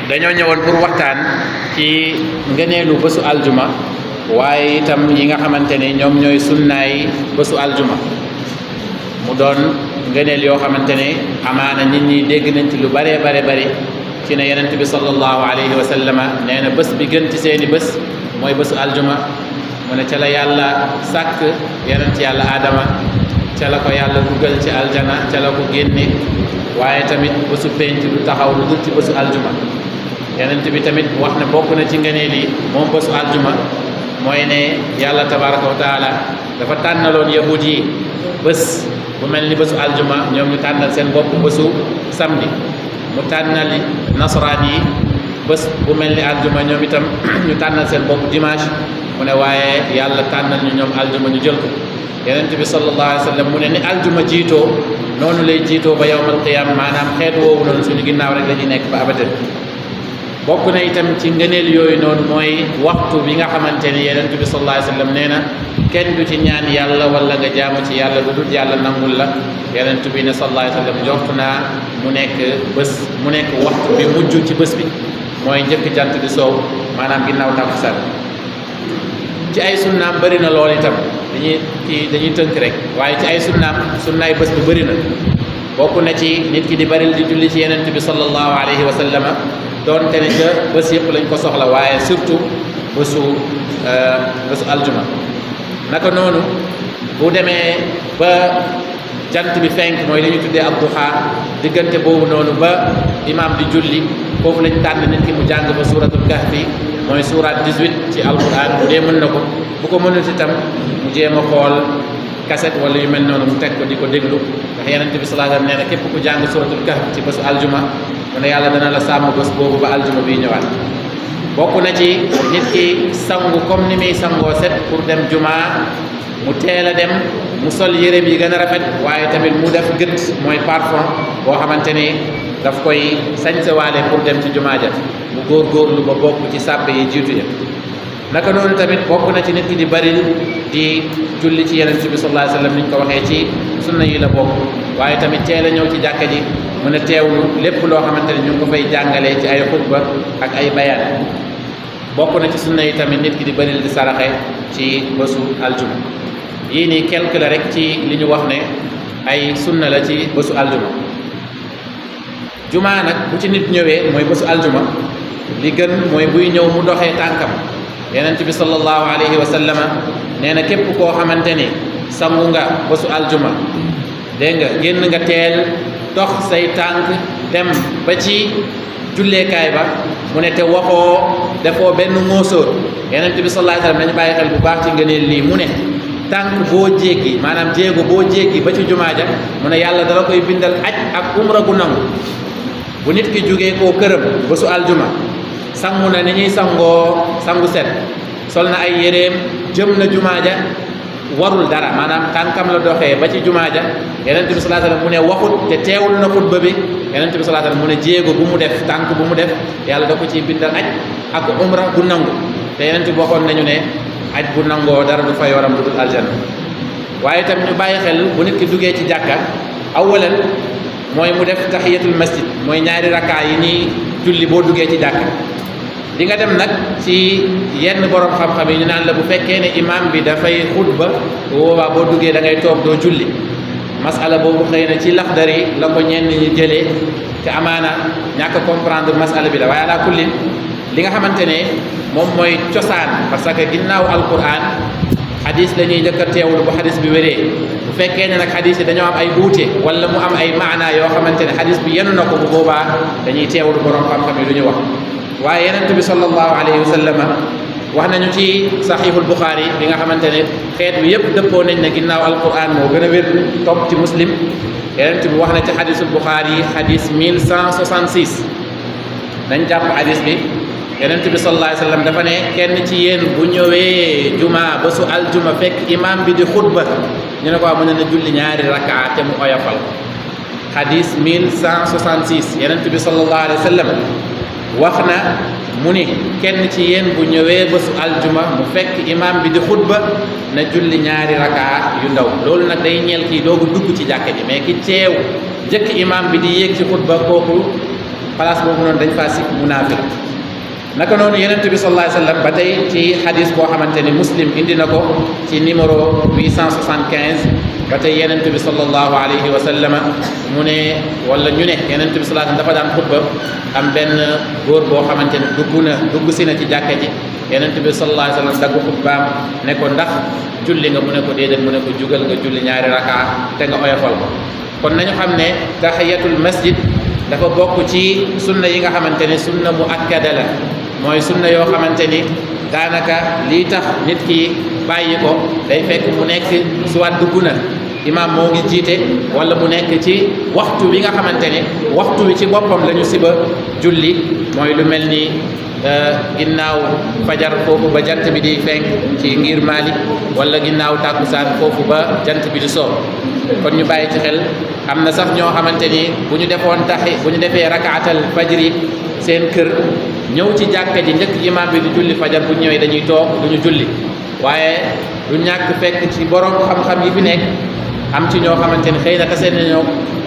dañoo ñëwoon pour waxtaan ci ngëneelu bésu aljuma waaye itam yi nga xamante ni ñoom ñooy sunnaay bésu aljuma mu doon ngëneel yoo xamante ne amaana nit ñi dégg nañ ci lu bare bari ci ne yonent bi sallallahu alayhi wa sallama nee na bés bi gën ci seeni bés mooy bésu aljuma mu ne ca la yàlla sàkk yonent yàlla aadama ca la ko yàlla dugal ci aljana ca la ko génne waaye tamit bésu penc du taxaw lu dul ci bésu aljuma yonent bi tamit wax ne bokk na ci ngëneel yi moom bésu aljuma mooy ne yàlla tabaraka wa taala dafa tànnaloon yahud yi bés bu mel ni bésu aljuma ñoom ñu tànnal seen bopp bésu samedi mu tànnali nasaraan yi bés bu mel ni aljuma ñoom itam ñu tànnal seen bopp dimanche mu ne waaye yàlla tànnal ñu ñoom aljuma ñu jël ko yonent bi sallallahu alayhi wa sallam mu ne ni aljuma jiitoo noonu lay jiitoo ba yawmal qiyaama maanaam xeet woowu noonu suñu ginnaaw rek la ñuy nekk ba abadan bokk na itam ci ngëneel yooyu noonu mooy waxtu bi nga xamante ni yonent bi sallallahu alayhi wa sallam nee na kenn du ci ñaan yàlla wala nga jaamu ci yàlla lu dul yàlla nangul la yonent bi ne sallallahu alayhi wa sallam joxtu naa mu nekk bés mu nekk waxtu bi mujj ci bés bi mooy njëkk jant di soow maanaam ginnaaw takkusaan ci ay sunnaam bëri na lool itam dañuy tënk rek waaye ci ay sunnaay bés bi bëri na bokk na ci nit ki di bëril di julli ci yonent bi sallallahu alayhi wa sallama doonte ne ca bés yëpp lañ ko soxla waaye surtout bésu aljuma naka noonu bu demee ba jant bi fenk mooy li ñu tuddee ab duha diggante boobu noonu ba imam di julli foofu lañ tànn nit ki mu jàng ba suuratul kahfi mooy suuraat 18 ci alquran bu dee mën na ko bu ko mënut itam mu jéem a xool cassette wala yu mel noonu mu teg ko di ko déglu ndax yonent bi sallallahu alayhi wasallam nee na képp ku jàng suuratul kahfi ci bésu aljuma mu ne yàlla dana la sàmm bés boobu ba aljuma bi ñëwaat bokk na ci nit ki sangu comme ni muy sangoo set pour dem jumaa mu teel a dem mu sol yére bi gën a rafet waaye tamit mu def gët mooy parfum boo xamante ni daf koy sañsewaale pour dem ci jumaa ja mu góorgóorlu ba bokk ci sàppe yi jiitu ya naka noonu tamit bokk na ci nit ki di bari di julli ci yonent bi sallallahu alayhi wasallam ni ñu ko waxee ci sunna yi la bokk waaye tamit teel a ñëw ci jàkka ji mën a teewlu lépp loo xamante ne ñu ngi ko fay jàngalee ci ay xutba ak ay bayaan bokk na ci sunna yi tamit nit ki di bari di saraxe ci bésu aljuma yii nii quelque la rek ci li ñu wax ne ay sunna la ci bésu aljuma jumaa nag bu ci nit ñëwee mooy bésu aljuma li gën mooy buy ñëw mu doxee tànkam yonent bi sallallahu alayhi wa sallama nee na képp koo xamante ni sangu nga bésu aljuma dégg nga génn nga teel dox say tànk dem ba ci julleekaay ba mu ne te waxoo defoo benn ngóosóor yonent bi sallallahu alayhi wa sallam dañu bàyyi xel bu baax ci ngëneel lii mu ne tànk boo jéggi maanaam jéego boo jéggi ba ci jumaa ja mu ne yàlla dala koy bindal aj ak umra gu nangu bu nit ki jógee koo këram bésu aljuma sangu na ni ñuy sangu set sol na ay yéreem jëm na jumaa ja warul dara maanaam tànkam la doxee ba ci jumaa ja yonent bi sallallahu alayhi wasallam mu ne waxut te teewul na xutba bi yonent bi sallallahu alayhi wasallam mu ne jéego bu mu def tànk bu mu def yàlla da ko ciy bindal aj ak umra gu nangu te yonent bi waxoon nañu ne aj bu nangoo dara du fay waram lu dul aljanna waaye itam ñu bàyyi xel bu nit ki duggee ci jàkka awalan mooy mu def tahiyatul masjid mooy ñaari rakkaa yi ñuy julli boo duggee ci jàkka di nga dem nag ci yenn borom xam-xam yi ñu naan la bu fekkee ne imam bi dafay xutba bu boobaa boo duggee da ngay toog doo julli masala boobu xëy na ci Laxdari la ko ñenn ñi jëlee te amaana ñàkk a comprendre masala bi la waaye ala kulli li nga xamante ne moom mooy cosaan parce que ginnaaw alquran xadis la ñuy njëkk a teewlu bu xadis bi wéree bu fekkee ne nag xadis yi dañoo am ay uute wala mu am ay maana yoo xamante ne xadis bi yenu na ko bu boobaa dañuy teewlu borom xam-xam yi lu ñu wax waaye yonent bi sallallahu alayhi wa sallam wax nañu ci saxiixul Buxaari bi nga xamante ne xeet bi yëpp dëppoo nañ ne ginnaaw alquran moo gën a wér topp ci muslim yonent bi wax na ci xadisul Buxaari xadis 1166 nañ jàpp xadis bi yonent bi sallallahu alayhi wa sallam dafa ne kenn ci yéen bu ñëwee juma bésu aljuma fekk imam bi di xutba ñu ne ko mën na julli ñaari rakkaa te mu oyofal xadis 1166 yonent bi sallallahu alayhi wa sallam wax na mu ni kenn ci yéen bu ñëwee bésu aljuma mu fekk imam bi di xutba na julli ñaari rakaa yu ndaw loolu nag day ñeel kii doogu dugg ci jàkka ji mais ki teew jëkk imam bi di yéeg ci xutba kooku place boobu noonu dañ faa sib mu naafila naka noonu yonent bi sallallahu alayhi wa sallam ba tey ci xadis boo xamante ni muslim indi na ko ci numéro 875 ba tey yonent bi sallallahu alayhi wa sallama mu ne wala ñu ne yonent bi sallallahu alayhi wa sallam dafa daan xutba am benn góor boo xamante ni dugg si na ci jàkka ji yonent bi sallallahu alayhi wa sallam daggu xutbaam ne ko ndax julli nga mu ne ko déedéet mu ne ko jugal nga julli ñaari rakaa te nga oyofal ko kon nañu xam ne tahiyatul masjid dafa bokk ci sunna yi nga xamante ni sunna mu akkada la mooy sunna yoo xamante ni daanaka lii tax nit ki bàyyi ko day fekk mu nekk soit dugg na imaam moo ngi jiite wala mu nekk ci waxtu bi nga xamante ni waxtu wi ci boppam la ñu siba julli mooy lu mel ni ginnaaw fajar foofu ba jant bi di fenk ci ngir Maalik wala ginnaaw tàkkusaan foofu ba jant bi di soo kon ñu bàyyi ci xel am na sax ñoo xamante ni bu ñu defee rakaatal fajri seen kër ñëw ci jàkka ji njëkk imaam bi di julli fajar bu ñëwee dañuy toog duñu julli waaye du ñàkk fekk ci borom xam-xam yi fi nekk am ci ñoo xamante ni xëy na tase nañoo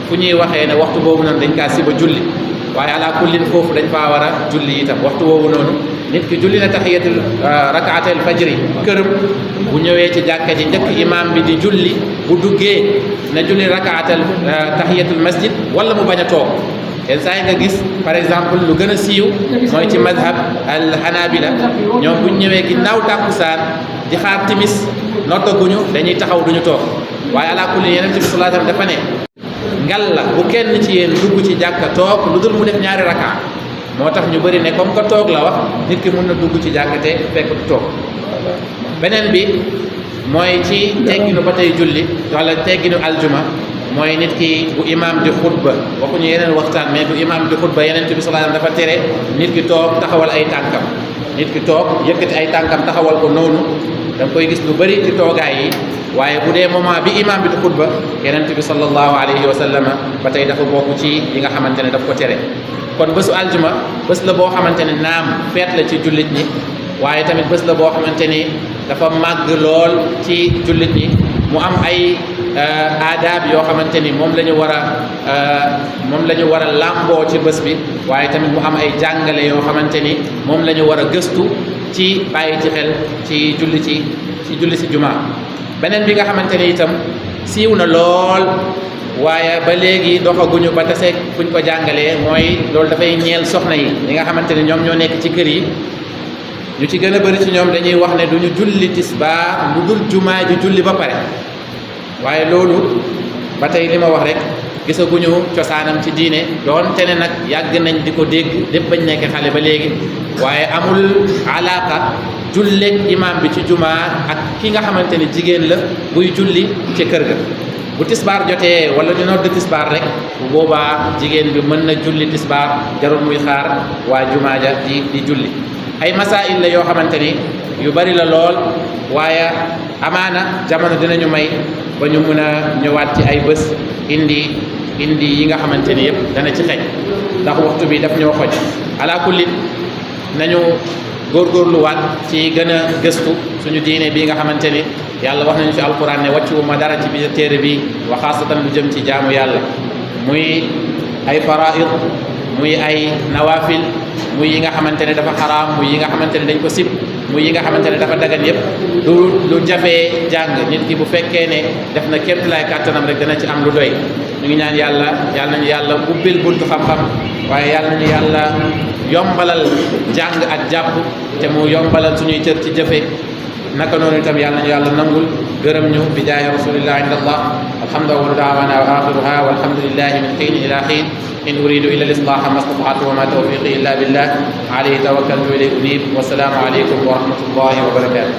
fu ñuy waxee ne waxtu boobu noonu dañ kaa siba julli waaye ala kullin foofu dañ faa war a julli itam waxtu boobu noonu nit ki julli na tahiyatul rakaatal fajri këram bu ñëwee ci jàkka ji njëkk imaam bi di julli bu duggee na julli rakaatal tahiyatul masjid wala mu bañ a toog yenn saa yi nga gis par exemple lu gën a siiw mooy ci madhab al hanabila ñoom buñ ñëwee ginnaaw tàkkusaan di xaar timis noddaguñu dañuy taxaw duñu toog waaye ala kulli yeneen bi sallallahu alayhi wasallam dafa ne ngal la bu kenn ci yéen dugg ci jàkka toog lu dul mu def ñaari raka moo tax ñu bëri ne comme que toog la wax nit ki mën na dugg ci jàkka te fekk du toog beneen bi mooy ci tegginu ba tey julli wala tegginu aljuma mooy nit ki bu imaam di xutba waxuñu yeneen waxtaan mais bu imaam di xutba yeneen bi sallallahu alayhi wasallam dafa tere nit ki toog taxawal ay tànkam nit ki toog yëkkati ay tànkam taxawal ko noonu da nga koy gis lu bëri ci toogaay yi waaye bu dee moment bi imaam bi di xutba yeneen bi sallallahu alayhi wa sallam ba tey dafa bokk ci yi nga xamante ne daf ko tere kon bésu aljuma bés la boo xamante ne naam feet la ci jullit ñi waaye tamit bés la boo xamante ni dafa màgg lool ci jullit ñi mu am ay aadaab yoo xamante ni moom la ñu war a làmboo ci bés bi waaye tamit mu am ay jàngale yoo xamante ni moom la ñu war a gëstu ci bàyyi ci xel ci julli ci jumaa beneen bi nga xamante ni itam siiw na lool waaye ba léegi doxaguñu ba taseeg fuñ ko jàngalee mooy loolu dafay ñeel soxna yi ñi nga xamante ni ñoom ñoo nekk ci kër yi ñu ci gën a bëri ci ñoom dañuy wax ne duñu julli tisbaar lu dul jumaa ji julli ba pare waaye loolu ba tey li ma wax rek gisaguñu cosaanam ci diine doonte ne nag yàgg nañ di ko dégg lépp bañ nekk xale ba léegi waaye amul alaaka julleeg imaam bi ci jumaa ak ki nga xamante ni jigéen la buy julli ci kër ga bu tisbaar jotee wala ñu nodd tisbaar rek bu boobaa jigéen bi mën na julli tisbaar jarul muy xaar waa jumaa ja di julli ay masail la yoo xamante ni yu bari la lool waaye amaana jamono dinañu may ba ñu mun a ñëwaat ci ay bés indi yi nga xamante ni yëpp dana ci xej ndax waxtu bi daf ñoo xoj ala kulli nañu góorgóorluwaat ci gën a gëstu suñu diine bii nga xamante ni yàlla wax nañu ci alquran ne wàccu ma dara ci biir téere bi wa xaasatan lu jëm ci jaamu yàlla muy ay faraid muy ay nawafil muy yi nga xamante ne dafa xaraam muy yi nga xamante ne dañ ko sib muy yi nga xamante ne dafa dagan yëpp lu jafee jàng nit ki bu fekkee ne def na képp lay kàttanam rek dana ci am lu doy ñu ngi ñaan yàlla nañu yàlla ubbil buntu xam-xam waaye yàlla nañu yàlla yombalal jàng ak jàpp te mu yombalal suñuy cër ci jëfe naka noonu itam yàlla nañu yàlla nangul gërëm ñu bi jaahi rasulillah inda allah alhamdulilah daawana wa axiruha walhamdulillahi min xiin ila xiin in uridu illa lislaha ma stata'tu wa ma tawfiqi illa billah alayhi tawakkaltu ilayhi unib wa salaamu alaykum wa rahmatullahi wa barakatuh